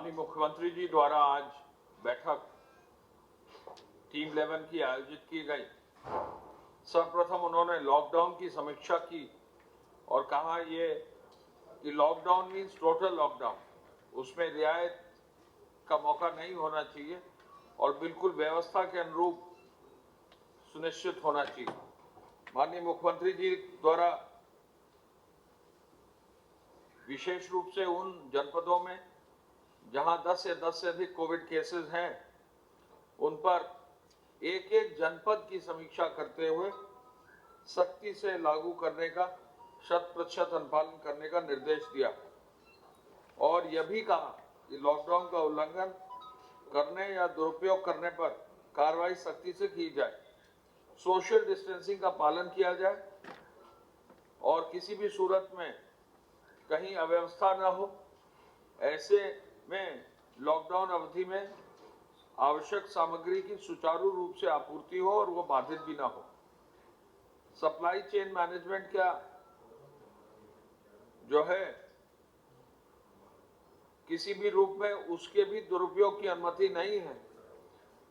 माननीय मुख्यमंत्री जी द्वारा आज बैठक टीम 11 की आयोजित की गई। सर्वप्रथम उन्होंने लॉकडाउन की समीक्षा की और कहा ये कि लॉकडाउन मीन्स टोटल लॉकडाउन, उसमें रियायत का मौका नहीं होना चाहिए और बिल्कुल व्यवस्था के अनुरूप सुनिश्चित होना चाहिए। माननीय मुख्यमंत्री जी द्वारा विशेष रूप से उन जनपदों में जहां 10 से अधिक कोविड केसेस हैं, उन पर एक एक जनपद की समीक्षा करते हुए सख्ती से लागू करने का 100% अनुपालन करने का निर्देश दिया और यह भी कहा कि लॉकडाउन का उल्लंघन करने या दुरुपयोग करने पर कार्रवाई सख्ती से की जाए, सोशल डिस्टेंसिंग का पालन किया जाए और किसी भी सूरत में कहीं अव्यवस्था न हो। ऐसे में लॉकडाउन अवधि में आवश्यक सामग्री की सुचारू रूप से आपूर्ति हो और वो बाधित भी ना हो। सप्लाई चेन मैनेजमेंट का जो है किसी भी रूप में उसके भी दुरुपयोग की अनुमति नहीं है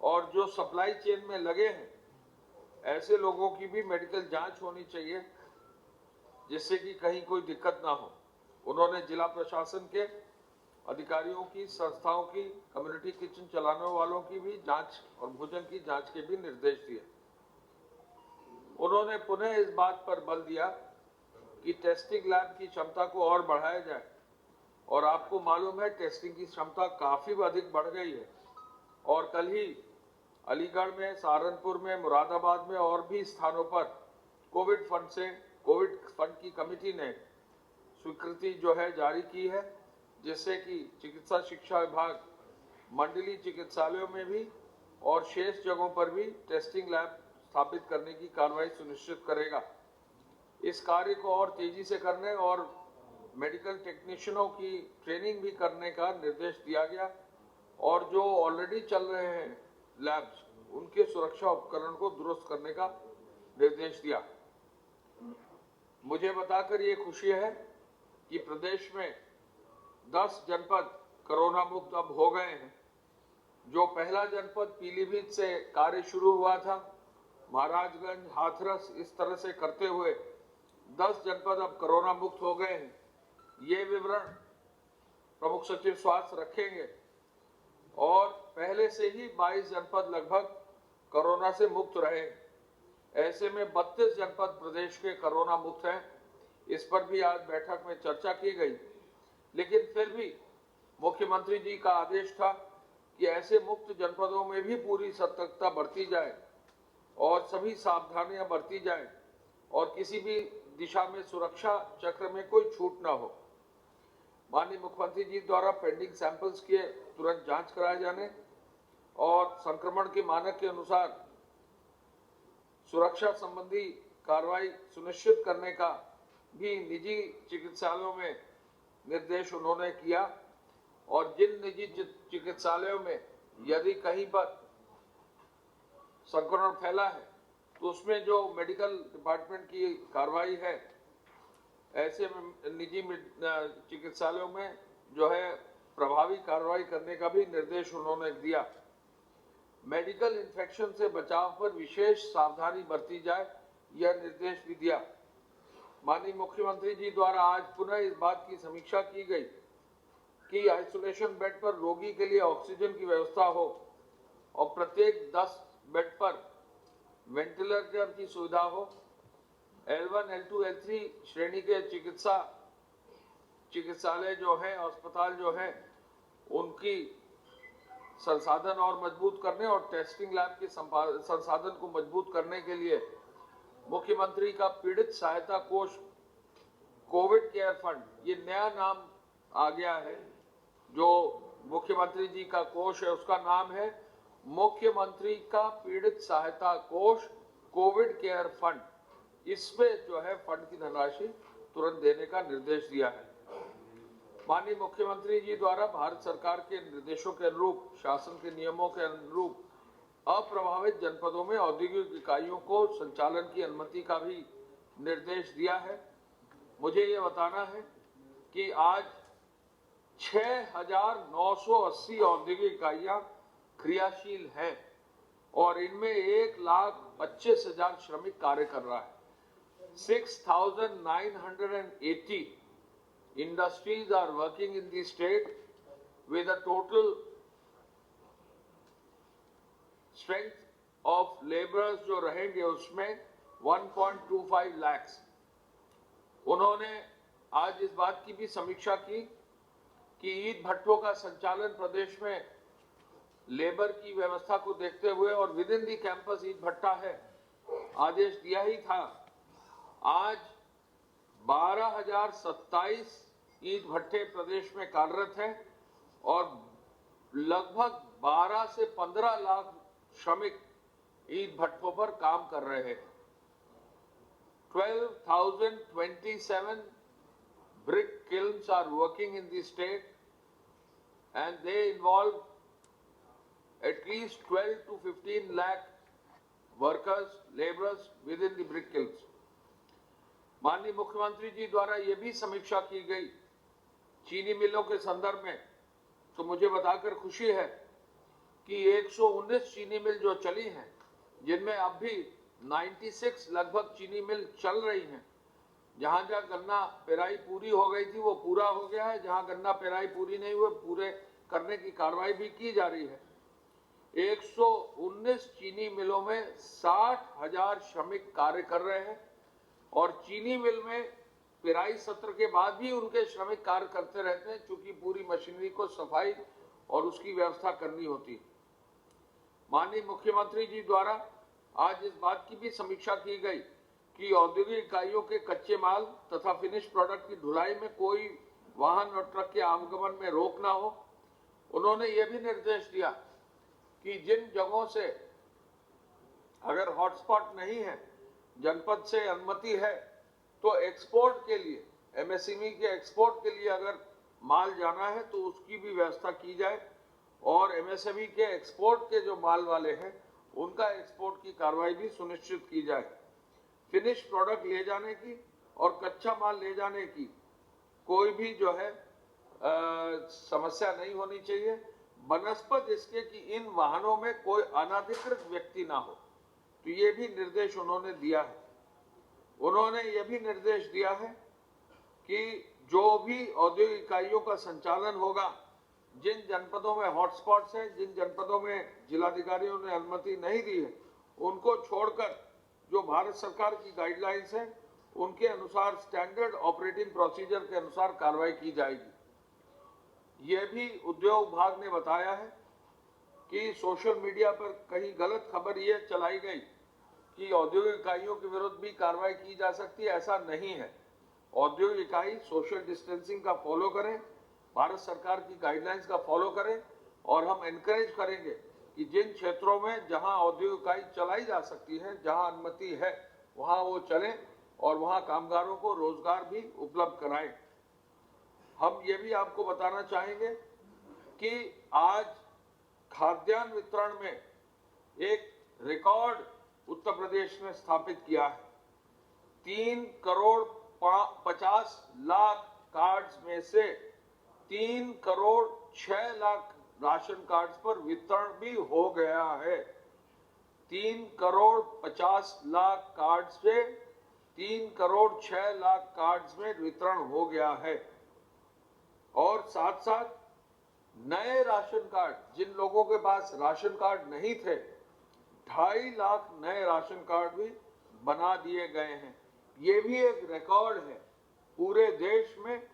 और जो सप्लाई चेन में लगे हैं ऐसे लोगों की भी मेडिकल जांच होनी चाहिए जिससे कि कहीं कोई दिक्कत ना हो। उन्होंने जिला प्रशासन के अधिकारियों की, संस्थाओं की, कम्युनिटी किचन चलाने वालों की भी जांच और भोजन की जांच के भी निर्देश दिए। उन्होंने पुनः इस बात पर बल दिया कि टेस्टिंग लैब की क्षमता को और बढ़ाया जाए और आपको मालूम है टेस्टिंग की क्षमता काफी अधिक बढ़ गई है और कल ही अलीगढ़ में, सहारनपुर में, मुरादाबाद में और भी स्थानों पर कोविड फंड की कमेटी ने स्वीकृति जो है जारी की है, जिससे कि चिकित्सा शिक्षा विभाग मंडलीय चिकित्सालयों में भी और शेष जगहों पर भी टेस्टिंग लैब स्थापित करने की कार्रवाई सुनिश्चित करेगा। इस कार्य को और तेजी से करने और मेडिकल टेक्नीशियनों की ट्रेनिंग भी करने का निर्देश दिया गया और जो ऑलरेडी चल रहे हैं लैब्स, उनके सुरक्षा उपकरण को दुरुस्त करने का निर्देश दिया। मुझे बताकर ये खुशी है कि प्रदेश में 10 जनपद कोरोना मुक्त अब हो गए हैं। जो पहला जनपद पीलीभीत से कार्य शुरू हुआ था, महाराजगंज, हाथरस, इस तरह से करते हुए 10 जनपद अब कोरोना मुक्त हो गए हैं। ये विवरण प्रमुख सचिव स्वास्थ्य रखेंगे और पहले से ही 22 जनपद लगभग कोरोना से मुक्त रहे। ऐसे में 32 जनपद प्रदेश के कोरोना मुक्त हैं। इस पर भी आज बैठक में चर्चा की गई, लेकिन फिर भी मुख्यमंत्री जी का आदेश था कि ऐसे मुक्त जनपदों में भी पूरी सतर्कता बरती जाए और सभी सावधानियां बरती जाए और किसी भी दिशा में सुरक्षा चक्र में कोई छूट ना हो। माननीय मुख्यमंत्री जी द्वारा पेंडिंग सैंपल्स के तुरंत जांच कराए जाने और संक्रमण के मानक के अनुसार सुरक्षा संबंधी कार्रवाई सुनिश्चित करने का भी निजी चिकित्सालयों में निर्देश उन्होंने किया और जिन निजी चिकित्सालयों में यदि कहीं पर संक्रमण फैला है तो उसमें जो मेडिकल डिपार्टमेंट की कार्रवाई है, ऐसे निजी चिकित्सालयों में जो है प्रभावी कार्रवाई करने का भी निर्देश उन्होंने दिया। मेडिकल इन्फेक्शन से बचाव पर विशेष सावधानी बरती जाए, यह निर्देश भी दिया। माननीय मुख्यमंत्री जी द्वारा आज पुनः इस बात की समीक्षा की गई कि आइसोलेशन बेड पर रोगी के लिए ऑक्सीजन की व्यवस्था हो और प्रत्येक 10 बेड पर वेंटिलेटर की सुविधा हो। L1, L2, L3 श्रेणी के चिकित्सालय जो है, अस्पताल जो है, उनकी संसाधन और मजबूत करने और टेस्टिंग लैब के संसाधन को मजबूत करने के लिए मुख्यमंत्री का पीड़ित सहायता कोष कोविड केयर फंड, ये नया नाम आ गया है। जो मुख्यमंत्री जी का कोष है उसका नाम है मुख्यमंत्री का पीड़ित सहायता कोष कोविड केयर फंड। इसमें जो है फंड की धनराशि तुरंत देने का निर्देश दिया है। माननीय मुख्यमंत्री जी द्वारा भारत सरकार के निर्देशों के अनुरूप, शासन के नियमों के अनुरूप अप्रभावित जनपदों में औद्योगिक इकाइयों को संचालन की अनुमति का भी निर्देश दिया है। मुझे ये बताना है कि आज 6,980 औद्योगिक इकाइयां क्रियाशील हैं और इनमें 1,25,000 श्रमिक कार्य कर रहा है। 6,980 industries are working in the state with a total strength of laborers जो रहेंगे उसमें 1.25 lakhs। उन्होंने आज इस बात की भी समीक्षा की कि ईंट भट्ठों का संचालन प्रदेश में लेबर की व्यवस्था को देखते हुए और विद इन दी कैंपस ईंट भट्टा है, आदेश दिया ही था। आज 12,027 ईंट भट्टे प्रदेश में कार्यरत हैं और लगभग 12 से 15 लाख श्रमिक ईंट भट्टों पर काम कर रहे हैं। 12,027 brick kilns are working in the state and they involve at least 12 to 15 lakh workers, laborers within the brick kilns। माननीय मुख्यमंत्री जी द्वारा ये भी समीक्षा की गई चीनी मिलों के संदर्भ में, तो मुझे बताकर खुशी है कि 119 चीनी मिल जो चली हैं, जिनमें अब भी 96 लगभग चीनी मिल चल रही हैं। जहां जहां गन्ना पेराई पूरी हो गई थी वो पूरा हो गया है, जहां गन्ना पेराई पूरी नहीं हुई पूरे करने की कार्रवाई भी की जा रही है। 119 चीनी मिलों में 60,000 श्रमिक कार्य कर रहे हैं और चीनी मिल में पेराई सत्र के बाद भी उनके श्रमिक कार्य करते रहते हैं, क्योंकि पूरी मशीनरी को सफाई और उसकी व्यवस्था करनी होती है। माननीय मुख्यमंत्री जी द्वारा आज इस बात की भी समीक्षा की गई कि औद्योगिक इकाइयों के कच्चे माल तथा फिनिश प्रोडक्ट की ढुलाई में कोई वाहन और ट्रक के आवागमन में रोक ना हो। उन्होंने ये भी निर्देश दिया कि जिन जगहों से अगर हॉटस्पॉट नहीं है, जनपद से अनुमति है, तो एक्सपोर्ट के लिए एमएसएमई के एक्सपोर्ट के लिए अगर माल जाना है तो उसकी भी व्यवस्था की जाए और एमएसएमई के एक्सपोर्ट के जो माल वाले हैं उनका एक्सपोर्ट की कार्रवाई भी सुनिश्चित की जाए। फिनिश प्रोडक्ट ले जाने की और कच्चा माल ले जाने की कोई भी जो है समस्या नहीं होनी चाहिए, बनस्पत इसके कि इन वाहनों में कोई अनधिकृत व्यक्ति ना हो। तो ये भी निर्देश उन्होंने दिया है। उन्होंने ये भी निर्देश दिया है कि जो भी औद्योगिक इकाइयों का संचालन होगा, जिन जनपदों में हॉटस्पॉट्स हैं, जिन जनपदों में जिलाधिकारियों ने अनुमति नहीं दी है, उनको छोड़कर जो भारत सरकार की गाइडलाइंस हैं उनके अनुसार स्टैंडर्ड ऑपरेटिंग प्रोसीजर के अनुसार कार्रवाई की जाएगी। यह भी उद्योग विभाग ने बताया है कि सोशल मीडिया पर कहीं गलत खबर यह चलाई गई कि औद्योगिक इकाइयों के विरुद्ध भी कार्रवाई की जा सकती है, ऐसा नहीं है। औद्योगिक इकाई सोशल डिस्टेंसिंग का फॉलो करें, भारत सरकार की गाइडलाइंस का फॉलो करें और हम एनकरेज करेंगे कि जिन क्षेत्रों में जहां औद्योगिक इकाई चलाई जा सकती है, जहां अनुमति है, वहां वो चलें और वहां कामगारों को रोजगार भी उपलब्ध कराएं। हम ये भी आपको बताना चाहेंगे कि आज खाद्यान्न वितरण में एक रिकॉर्ड उत्तर प्रदेश ने स्थापित किया है। 3 करोड़ 50 लाख कार्ड्स में से 3 करोड़ 6 लाख राशन कार्ड्स पर वितरण भी हो गया है। 3 करोड़ 50 लाख कार्ड्स से 3 करोड़ 6 लाख कार्ड्स में वितरण हो गया है और साथ साथ नए राशन कार्ड, जिन लोगों के पास राशन कार्ड नहीं थे, 2.5 लाख नए राशन कार्ड भी बना दिए गए हैं। ये भी एक रिकॉर्ड है। पूरे देश में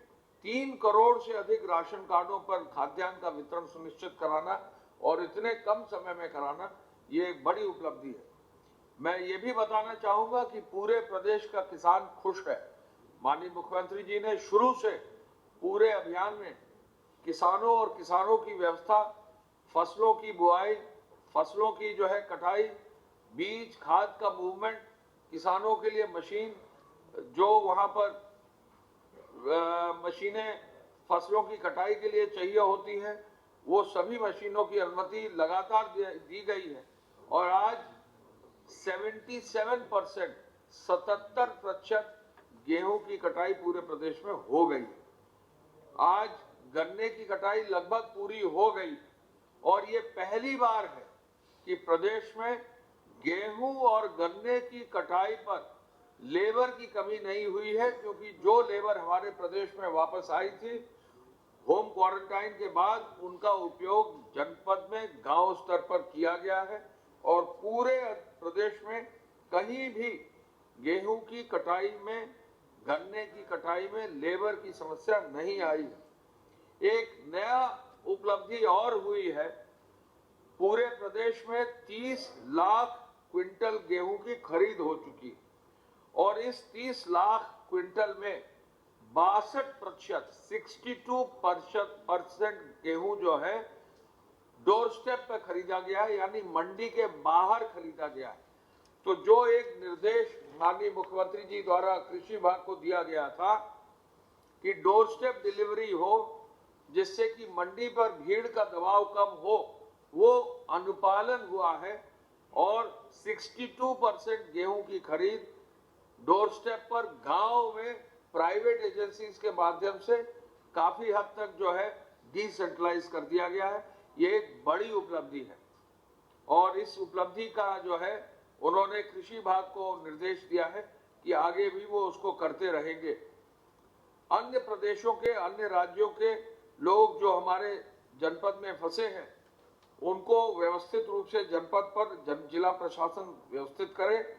3 करोड़ से अधिक राशन कार्डों पर खाद्यान्न का वितरण सुनिश्चित कराना और इतने कम समय में कराना, ये एक बड़ी उपलब्धि है। मैं ये भी बताना चाहूंगा कि पूरे प्रदेश का किसान खुश है। माननीय मुख्यमंत्री जी ने शुरू से पूरे अभियान में किसानों और किसानों की व्यवस्था, फसलों की बुआई, फसलों की जो है कटाई, बीज खाद का मूवमेंट, किसानों के लिए मशीन, जो वहां पर मशीनें फसलों की कटाई के लिए चाहिए होती हैं, वो सभी मशीनों की अनुमति लगातार दी गई है और आज 77% गेहूं की कटाई पूरे प्रदेश में हो गई है। आज गन्ने की कटाई लगभग पूरी हो गई और ये पहली बार है कि प्रदेश में गेहूं और गन्ने की कटाई पर लेबर की कमी नहीं हुई है, क्योंकि जो लेबर हमारे प्रदेश में वापस आई थी होम क्वारंटाइन के बाद उनका उपयोग जनपद में गांव स्तर पर किया गया है और पूरे प्रदेश में कहीं भी गेहूं की कटाई में, गन्ने की कटाई में लेबर की समस्या नहीं आई है। एक नया उपलब्धि और हुई है, पूरे प्रदेश में 30 लाख क्विंटल गेहूं की खरीद हो चुकी है और इस 30 लाख क्विंटल में 62% गेहूं जो है डोर स्टेप पे खरीदा गया है, यानी मंडी के बाहर खरीदा गया है। तो जो एक निर्देश माननीय मुख्यमंत्री जी द्वारा कृषि विभाग को दिया गया था कि डोर स्टेप डिलीवरी हो, जिससे कि मंडी पर भीड़ का दबाव कम हो, वो अनुपालन हुआ है और 62% गेहूं की खरीद डोर स्टेप पर गांव में प्राइवेट एजेंसीज के माध्यम से काफी हद तक जो है डिसेंट्रलाइज कर दिया गया है। ये एक बड़ी उपलब्धि है और इस उपलब्धि का जो है उन्होंने कृषि विभाग को निर्देश दिया है कि आगे भी वो उसको करते रहेंगे। अन्य प्रदेशों के, अन्य राज्यों के लोग जो हमारे जनपद में फंसे हैं, उनको व्यवस्थित रूप से जनपद पर जिला प्रशासन व्यवस्थित करे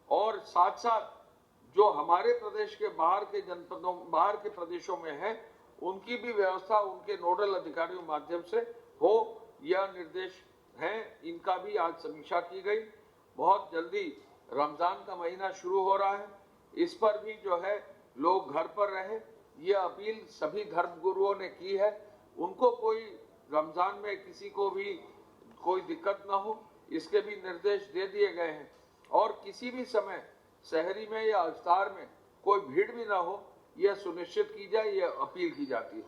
और साथ साथ जो हमारे प्रदेश के बाहर के जनपदों, बाहर के प्रदेशों में है, उनकी भी व्यवस्था उनके नोडल अधिकारियों के माध्यम से हो, यह निर्देश है। इनका भी आज समीक्षा की गई। बहुत जल्दी रमजान का महीना शुरू हो रहा है, इस पर भी जो है लोग घर पर रहे, यह अपील सभी धर्म गुरुओं ने की है। उनको कोई रमजान में किसी को भी कोई दिक्कत ना हो, इसके भी निर्देश दे दिए गए हैं और किसी भी समय शहरी में या इफ्तार में कोई भीड़ भी ना हो, यह सुनिश्चित की जाए, यह अपील की जाती है।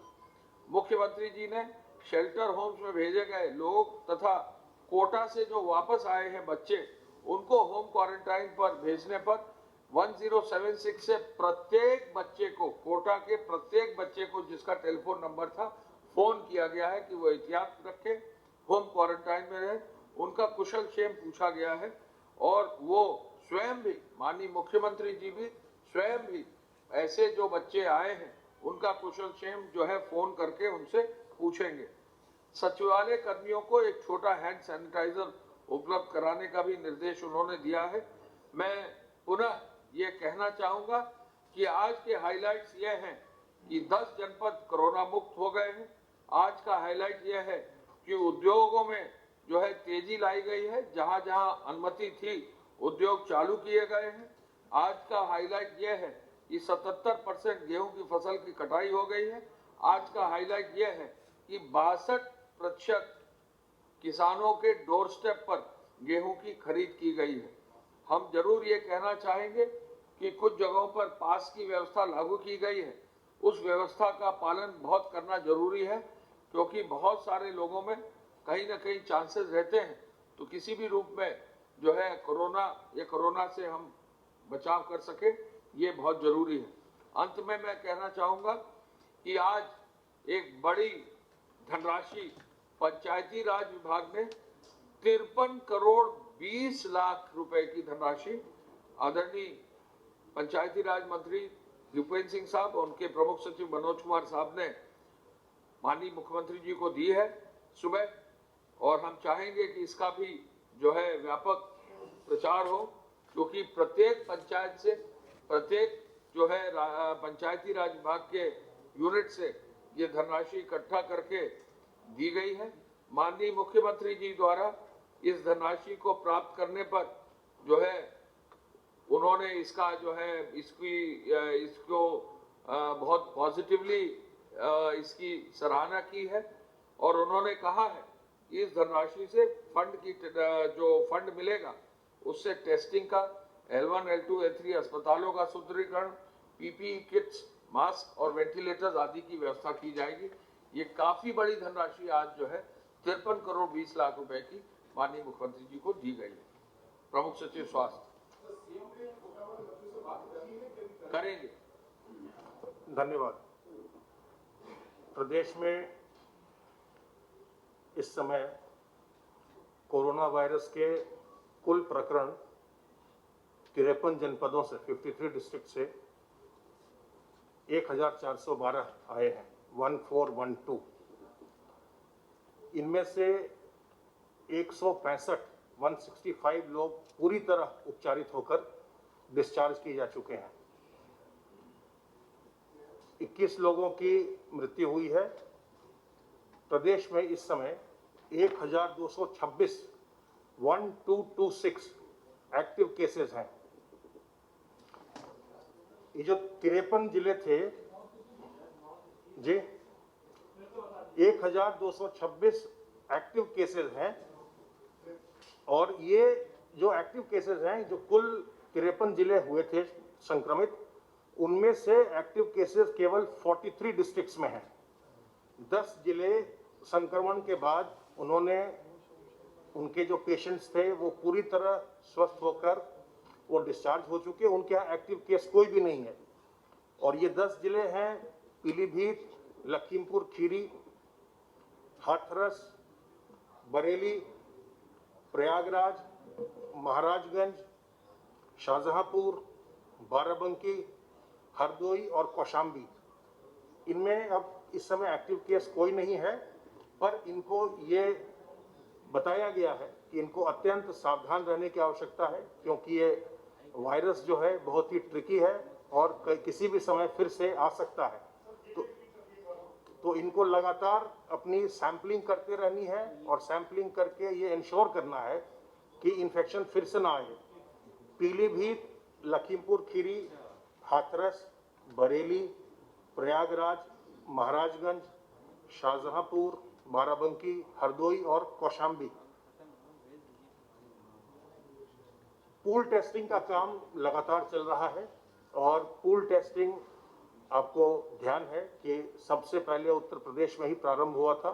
मुख्यमंत्री जी ने शेल्टर होम्स में भेजे गए लोग तथा कोटा से जो वापस आए हैं बच्चे, उनको होम क्वारंटाइन पर भेजने पर 1076 से प्रत्येक बच्चे को, कोटा के प्रत्येक बच्चे को जिसका टेलीफोन नंबर था, फोन किया गया है कि वो एहतियात रखें, होम क्वारंटाइन में रहे। उनका कुशल क्षेम पूछा गया है और वो स्वयं भी, माननीय मुख्यमंत्री जी भी स्वयं भी ऐसे जो बच्चे आए हैं उनका कुशल क्षेम जो है फोन करके उनसे पूछेंगे। सचिवालय कर्मियों को एक छोटा हैंड सैनिटाइजर उपलब्ध कराने का भी निर्देश उन्होंने दिया है। मैं पुनः ये कहना चाहूंगा कि आज के हाइलाइट्स ये हैं कि 10 जनपद कोरोना मुक्त हो गए हैं। आज का हाईलाइट यह है कि उद्योगों में जो है तेजी लाई गई है, जहां जहां अनुमति थी उद्योग चालू किए गए हैं। आज का हाईलाइट यह है कि 77% गेहूं की फसल की कटाई हो गई है। आज का हाईलाइट यह है कि 62% किसानों के डोर स्टेप पर गेहूं की खरीद की गई है। हम जरूर ये कहना चाहेंगे कि कुछ जगहों पर पास की व्यवस्था लागू की गई है, उस व्यवस्था का पालन बहुत करना जरूरी है, क्योंकि बहुत सारे लोगों में कहीं ना कहीं चांसेस रहते हैं। तो किसी भी रूप में जो है कोरोना से हम बचाव कर सके, ये बहुत जरूरी है। अंत में मैं कहना चाहूंगा कि आज एक बड़ी धनराशि पंचायती राज विभाग ने 53 करोड़ 20 लाख रुपए की धनराशि आदरणीय पंचायती राज मंत्री भूपेंद्र सिंह साहब और उनके प्रमुख सचिव मनोज कुमार साहब ने माननीय मुख्यमंत्री जी को दी है सुबह, और हम चाहेंगे कि इसका भी जो है व्यापक प्रचार हो, क्योंकि प्रत्येक पंचायत से, प्रत्येक जो है पंचायती राज विभाग के यूनिट से ये धनराशि इकट्ठा करके दी गई है। माननीय मुख्यमंत्री जी द्वारा इस धनराशि को प्राप्त करने पर जो है उन्होंने इसका जो है इसको बहुत पॉजिटिवली इसकी सराहना की है और उन्होंने कहा है इस धनराशि से जो फंड मिलेगा उससे टेस्टिंग का, L1, L2, L3 अस्पतालों का सुदृढ़ीकरण, PPE किट्स, मास्क और वेंटिलेटर्स आदि की व्यवस्था की जाएगी। ये काफी बड़ी धनराशि आज जो है 53 करोड़ 20 लाख रुपए की माननीय मुख्यमंत्री जी को दी गई है। प्रमुख सचिव स्वास्थ्य करेंगे। धन्यवाद। प्रदेश में इस समय कोरोना वायरस के कुल प्रकरण 53 जनपदों से 53 डिस्ट्रिक्ट से 1412 आए हैं, 1412। इनमें से 165 लोग पूरी तरह उपचारित होकर डिस्चार्ज किए जा चुके हैं। 21 लोगों की मृत्यु हुई है। प्रदेश में इस समय 1226 एक्टिव केसेस हैं। ये जो 53 जिले थे जी, 1226 एक्टिव केसेस हैं, और ये जो एक्टिव केसेस हैं, जो कुल 53 जिले हुए थे संक्रमित, उनमें से एक्टिव केसेस केवल 43 डिस्ट्रिक्ट्स में हैं। 10 जिले संक्रमण के बाद उनके जो पेशेंट्स थे वो पूरी तरह स्वस्थ होकर वो डिस्चार्ज हो चुके, उनके यहाँ एक्टिव केस कोई भी नहीं है। और ये 10 जिले हैं: पीलीभीत, लखीमपुर खीरी, हाथरस, बरेली, प्रयागराज, महाराजगंज, शाहजहांपुर, बाराबंकी, हरदोई और कौशाम्बी। इनमें अब इस समय एक्टिव केस कोई नहीं है, पर इनको ये बताया गया है कि इनको अत्यंत सावधान रहने की आवश्यकता है, क्योंकि ये वायरस जो है बहुत ही ट्रिकी है और किसी भी समय फिर से आ सकता है। तो इनको लगातार अपनी सैंपलिंग करते रहनी है, और सैंपलिंग करके ये इंश्योर करना है कि इन्फेक्शन फिर से ना आए। पीलीभीत, लखीमपुर खीरी, हाथरस, बरेली, प्रयागराज, महाराजगंज, शाहजहांपुर, बाराबंकी, हरदोई और कौशाम्बी। पूल टेस्टिंग का काम लगातार चल रहा है, और पूल टेस्टिंग, आपको ध्यान है कि सबसे पहले उत्तर प्रदेश में ही प्रारंभ हुआ था,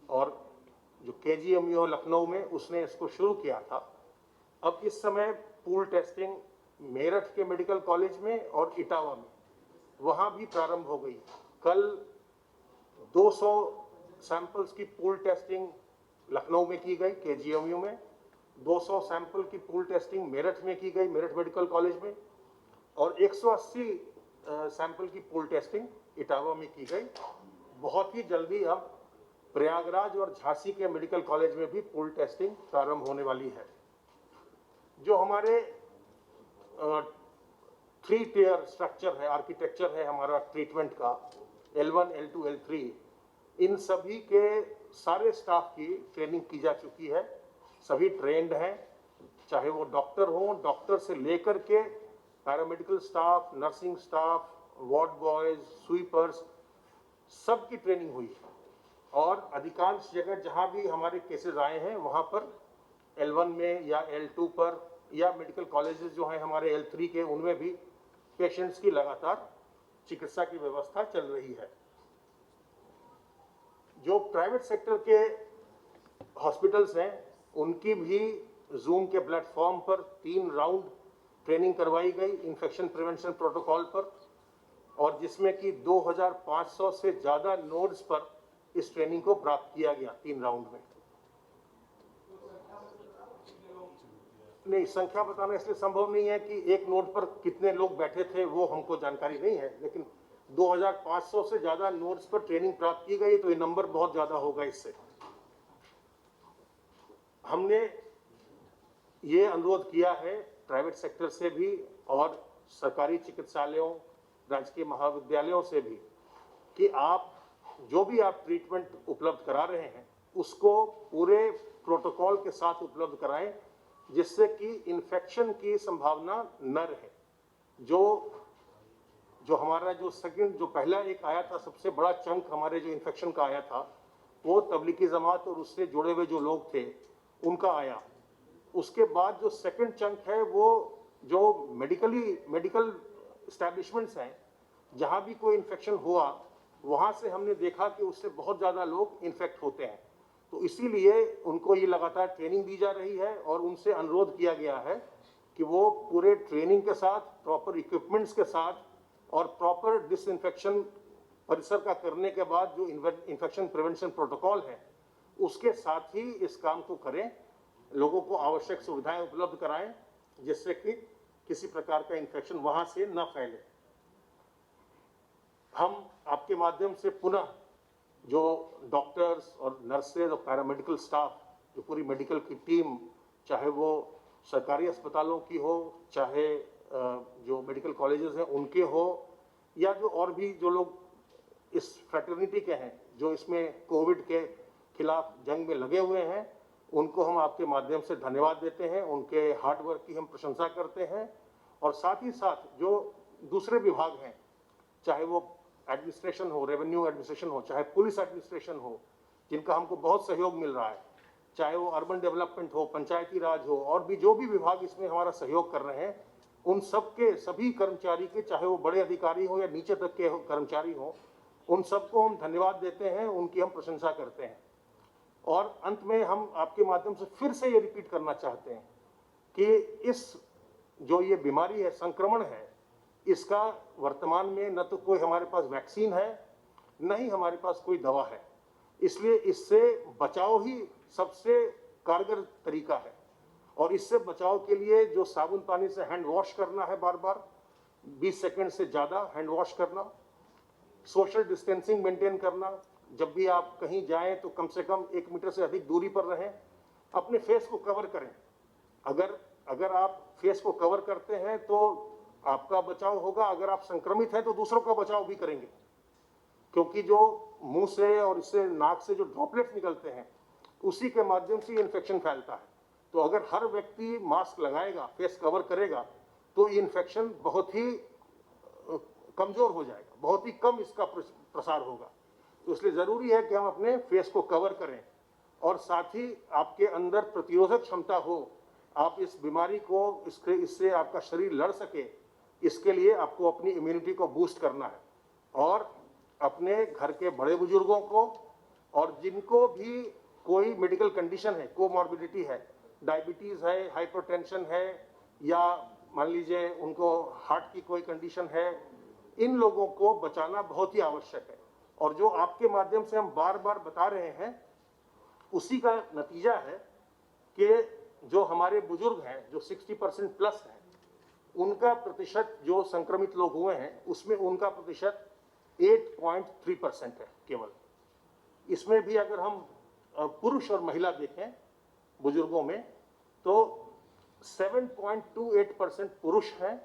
और जो KGMU लखनऊ में उसने इसको शुरू किया था। अब इस समय पूल टेस्टिंग मेरठ के मेडिकल कॉलेज में और इटावा में वहाँ भी प्रारंभ हो गई। कल 200 सैंपल्स की पूल टेस्टिंग लखनऊ में की गई KGMU में, 200 सैंपल की पूल टेस्टिंग मेरठ में की गई, मेरठ मेडिकल कॉलेज में, और 180 सैंपल की पूल टेस्टिंग इटावा में की गई। बहुत ही जल्दी अब प्रयागराज और झांसी के मेडिकल कॉलेज में भी पूल टेस्टिंग प्रारंभ होने वाली है। जो हमारे 3 टियर स्ट्रक्चर है, आर्किटेक्चर है हमारा ट्रीटमेंट का, L1, L2, L3, इन सभी के सारे स्टाफ की ट्रेनिंग की जा चुकी है। सभी ट्रेंड हैं, चाहे वो डॉक्टर हों, डॉक्टर से लेकर के paramedical staff, nursing staff, ward boys, sweepers, सबकी ट्रेनिंग हुई है। और अधिकांश जगह जहां भी हमारे केसेस आए हैं वहां पर L1 में या L2 पर, या मेडिकल कॉलेजेस जो हैं हमारे L3 के, उनमें भी पेशेंट्स की लगातार चिकित्सा की व्यवस्था चल रही है। जो प्राइवेट सेक्टर के हॉस्पिटल्स हैं, उनकी भी जूम के प्लेटफॉर्म पर 3 राउंड ट्रेनिंग करवाई गई इन्फेक्शन प्रिवेंशन प्रोटोकॉल पर, और जिसमें कि 2500 से ज़्यादा नोड्स पर इस ट्रेनिंग को प्राप्त किया गया 3 राउंड में। नहीं, संख्या बताना इसलिए संभव नहीं है कि एक नोड पर कितने लोग बैठे थे, वो हमको जानकारी नहीं है, लेकिन 2500 से ज़्यादा नोड्स पर ट्रेनिंग प्राप्त की गई, तो ये नंबर बहुत ज़्यादा होगा। इससे हमने ये अनुरोध किया है प्राइवेट सेक्टर से भी और सरकारी चिकित्सालयों, राजकीय महाविद्यालयों से भी, कि आप जो भी आप ट्रीटमेंट उपलब्ध करा रहे हैं उसको पूरे प्रोटोकॉल के साथ उपलब्ध कराएं, जिससे कि इन्फेक्शन की संभावना न रहे। जो हमारा जो पहला एक आया था, सबसे बड़ा चंक हमारे जो इन्फेक्शन का आया था, वो तबलीगी जमात और उससे जुड़े हुए जो लोग थे उनका आया। उसके बाद जो सेकंड चंक है, वो जो मेडिकल एस्टैब्लिशमेंट्स हैं, जहाँ भी कोई इन्फेक्शन हुआ वहाँ से हमने देखा कि उससे बहुत ज़्यादा लोग इन्फेक्ट होते हैं। तो इसीलिए उनको ये लगातार ट्रेनिंग दी जा रही है, और उनसे अनुरोध किया गया है कि वो पूरे ट्रेनिंग के साथ, प्रॉपर इक्विपमेंट्स के साथ और प्रॉपर डिसइंफेक्शन परिसर का करने के बाद जो इन्फेक्शन प्रिवेंशन प्रोटोकॉल है उसके साथ ही इस काम को करें, लोगों को आवश्यक सुविधाएं उपलब्ध कराएं जिससे कि किसी प्रकार का इन्फेक्शन वहां से न फैले। हम आपके माध्यम से पुनः जो डॉक्टर्स और नर्सेज और पैरामेडिकल स्टाफ, जो पूरी मेडिकल की टीम, चाहे वो सरकारी अस्पतालों की हो, चाहे जो मेडिकल कॉलेजेस हैं उनके हो, या जो और भी जो लोग इस फ्रेटर्निटी के हैं जो इसमें कोविड के खिलाफ जंग में लगे हुए हैं, उनको हम आपके माध्यम से धन्यवाद देते हैं, उनके हार्ड वर्क की हम प्रशंसा करते हैं। और साथ ही साथ जो दूसरे विभाग हैं, चाहे वो एडमिनिस्ट्रेशन हो, रेवेन्यू एडमिनिस्ट्रेशन हो, चाहे पुलिस एडमिनिस्ट्रेशन हो, जिनका हमको बहुत सहयोग मिल रहा है, चाहे वो अर्बन डेवलपमेंट हो, पंचायती राज हो, और भी जो भी विभाग इसमें हमारा सहयोग कर रहे हैं, उन सबके सभी कर्मचारी के, चाहे वो बड़े अधिकारी हो या नीचे तक के कर्मचारी हो, उन सबको हम धन्यवाद देते हैं, उनकी हम प्रशंसा करते हैं। और अंत में हम आपके माध्यम से फिर से ये रिपीट करना चाहते हैं कि इस जो ये बीमारी है, संक्रमण है, इसका वर्तमान में न तो कोई हमारे पास वैक्सीन है, न ही हमारे पास कोई दवा है। इसलिए इससे बचाव ही सबसे कारगर तरीका है। और इससे बचाव के लिए जो साबुन पानी से हैंड वॉश करना है, बार बार 20 सेकंड से ज़्यादा हैंड वॉश करना, सोशल डिस्टेंसिंग मेंटेन करना, जब भी आप कहीं जाएं तो कम से कम 1 मीटर से अधिक दूरी पर रहें, अपने फेस को कवर करें। अगर आप फेस को कवर करते हैं तो आपका बचाव होगा, अगर आप संक्रमित हैं तो दूसरों का बचाव भी करेंगे, क्योंकि जो मुंह से और इससे नाक से जो ड्रॉपलेट्स निकलते हैं उसी के माध्यम से इन्फेक्शन फैलता है। तो अगर हर व्यक्ति मास्क लगाएगा, फेस कवर करेगा, तो ये इन्फेक्शन बहुत ही कमजोर हो जाएगा, बहुत ही कम इसका प्रसार होगा। तो इसलिए ज़रूरी है कि हम अपने फेस को कवर करें और साथ ही आपके अंदर प्रतिरोधक क्षमता हो, आप इस बीमारी को इससे आपका शरीर लड़ सके, इसके लिए आपको अपनी इम्यूनिटी को बूस्ट करना है। और अपने घर के बड़े बुजुर्गों को और जिनको भी कोई मेडिकल कंडीशन है, कोमॉर्बिडिटी है, डायबिटीज़ है, हाइपरटेंशन है, या मान लीजिए उनको हार्ट की कोई कंडीशन है, इन लोगों को बचाना बहुत ही आवश्यक है। और जो आपके माध्यम से हम बार बार बता रहे हैं उसी का नतीजा है कि जो हमारे बुजुर्ग हैं, जो 60% प्लस हैं, उनका प्रतिशत, जो संक्रमित लोग हुए हैं उसमें उनका प्रतिशत 8.3% है केवल। इसमें भी अगर हम पुरुष और महिला देखें बुजुर्गों में तो 7.28% पुरुष हैं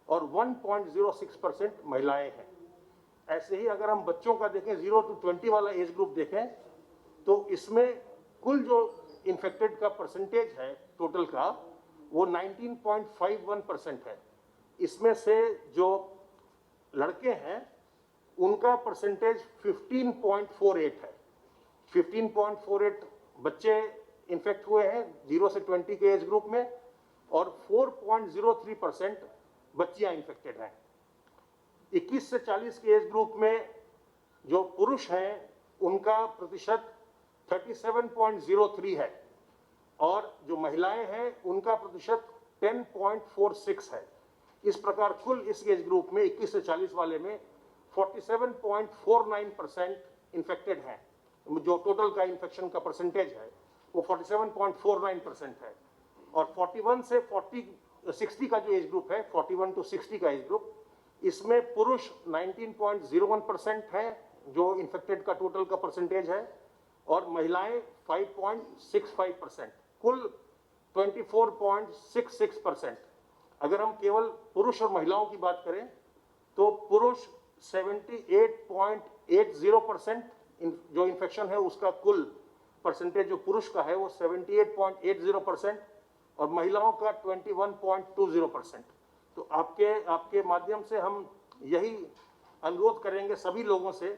और 1.06% महिलाएं हैं। ऐसे ही अगर हम बच्चों का देखें, 0 to 20 वाला एज ग्रुप देखें, तो इसमें कुल जो इन्फेक्टेड का परसेंटेज है टोटल का, वो 19.51% है। इसमें से जो लड़के हैं उनका परसेंटेज 15.48 है। 15.48 बच्चे इन्फेक्ट हुए हैं 0 से 20 के एज ग्रुप में, और 4.03% बच्चियां इन्फेक्टेड हैं। 21 से 40 के एज ग्रुप में जो पुरुष हैं उनका प्रतिशत 37.03 है, और जो महिलाएं हैं उनका प्रतिशत 10.46 है। इस प्रकार कुल इस एज ग्रुप में 21 से 40 वाले में 47.49% इन्फेक्टेड हैं। जो टोटल का इन्फेक्शन का परसेंटेज है वो 47.49% है। और 41 से 60 का जो एज ग्रुप है, 41 to 60 का एज ग्रुप, इसमें पुरुष 19.01% है जो इन्फेक्टेड का टोटल का परसेंटेज है, और महिलाएं 5.65%, कुल 24.66%। अगर हम केवल पुरुष और महिलाओं की बात करें तो पुरुष 78.80% जो इन्फेक्शन है उसका कुल परसेंटेज जो पुरुष का है वो 78.80% और महिलाओं का 21.20%। तो आपके माध्यम से हम यही अनुरोध करेंगे सभी लोगों से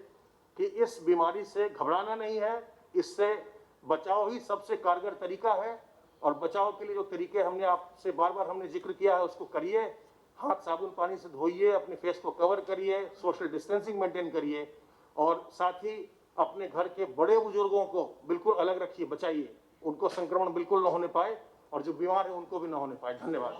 कि इस बीमारी से घबराना नहीं है, इससे बचाव ही सबसे कारगर तरीका है। और बचाव के लिए जो तरीके हमने आपसे बार बार हमने जिक्र किया है उसको करिए। हाथ साबुन पानी से धोइए, अपने फेस को कवर करिए, सोशल डिस्टेंसिंग मेंटेन करिए, और साथ ही अपने घर के बड़े बुजुर्गों को बिल्कुल अलग रखिए, बचाइए, उनको संक्रमण बिल्कुल न होने पाए, और जो बीमार है उनको भी न होने पाए। धन्यवाद।